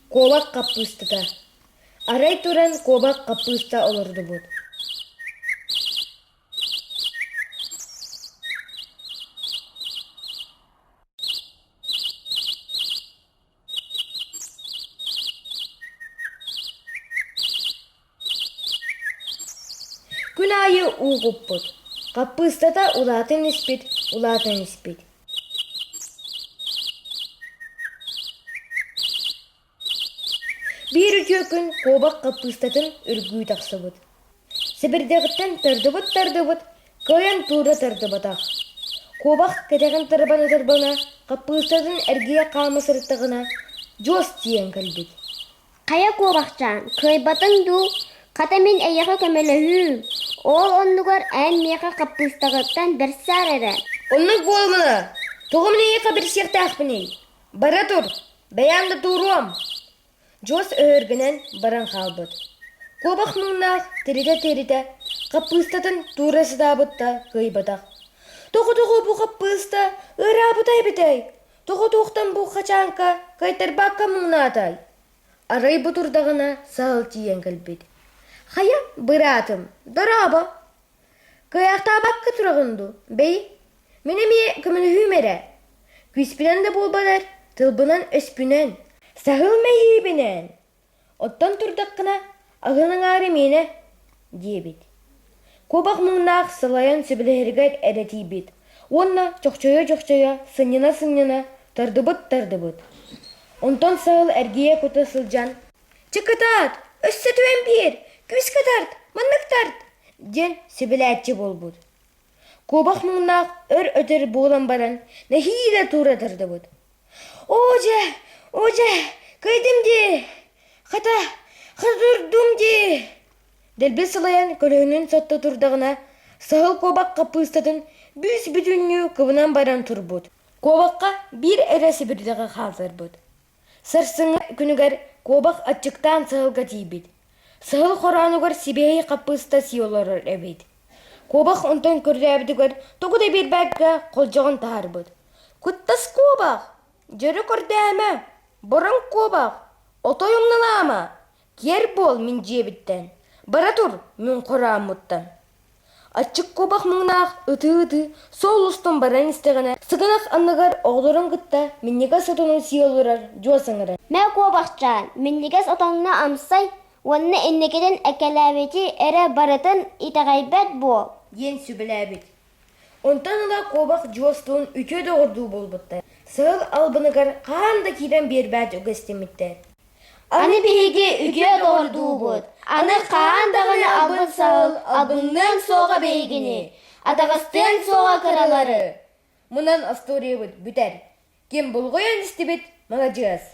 кобак капыстыта. Арай туран кобак капыста олорду бут. Күн айы угуппут. Капыстата улатын испит. Bir үчө күн кобак капыстатын үргүй таксыбыт. Сибирдегиттен тардыбыт, көйен тура тардыбытак. Кобак кетеген тарбана, капыстатын эргие камысырыттыгына жос тиен калбит. Кая кобакчан, көйбатын ду, ката мен эйеха көмөлөһү. Ол оннугар эн меха капыстагыттан берсар эре. Оннук болмана, тоғымын эйеха бір сектахпыни. Бара тур, баянды туруам. Жос өргінен баран қалбыт. Кобак мұңнақ терите, капыстатын турасы дабытта кыйбатақ. Тоғы бұ капыста ырабытай битай. Тоғы бұ қачанка кайтарбаққа мұңнатай. Арай бұтырдағына сағыл тиен кәлбет. Хая бұратым, дораба. Каяқта баққа тұрағынду. Бей, менеме күміні хүмере. Күспінен де болбадар, тылбынан өспінен. Сағыл мәйібінен. Оттан тұрдаққына ағының ары мені дебет. Кобақ мұңнақ сылайын сөбілерігер әрәті бет. Онна жоқчая, сынына, тардыбыт. Онтан сағыл әргея көті сылжан. Чықытат, өссі түен бер, күскі тарт, мұнық тарт. Ден сөбіләтчі болбуд. Кобақ мұңнақ өр өтір болан баран, нәхейді тура тардыбыт. Оже, кайдым де, хазырдым де. Дәлбе сылаян көлігінен сотты тұрдағына сағыл кобақ қапыстатын бүс бүтінні көвінен баран тұр бұд. Кобаққа бір әресі бірдіға қалдар бұд. Сарсыңы күнігер кобақ атчықтан сағылға дейбет. Сағыл қоранығыр себейі қапыста сиоларыр әбет. Кобақ онтан көрді әбдігер тоғыда бір бәкке қолжығын тағар бұд. Күттас кобақ, жөрі көрді әмі. Бұрын кобақ, отойымнан ама, кер бол мен жебіттен. Бара тұр, мен қорам мұттан. Атчық кобақ мұңнақ, ұты, сол ұстын баран істіғіне. Сығынақ анығар оғлырын ғытта, меннегес отының сиолырар, жуасыңырын. Мә кобақчан, меннегес отаңна амсай, онны эннекеден әкеләбеті әрі барытын итағайбәт бол. Ен сөбіләбет. Онтан ұла кобақ жуастуын үтө доғырду болбытты. Сығыл албынығар қағанда кейден бербәт үгістеметтер. Аны бейге үге доғырду бұд. Аны қағандағыны албын сағыл, албынның соға бейгіні. Атағыстың соға қыралары. Мұнан астория бұд бүтәр. Кем бұл ғойан істебет, маңа жығыз.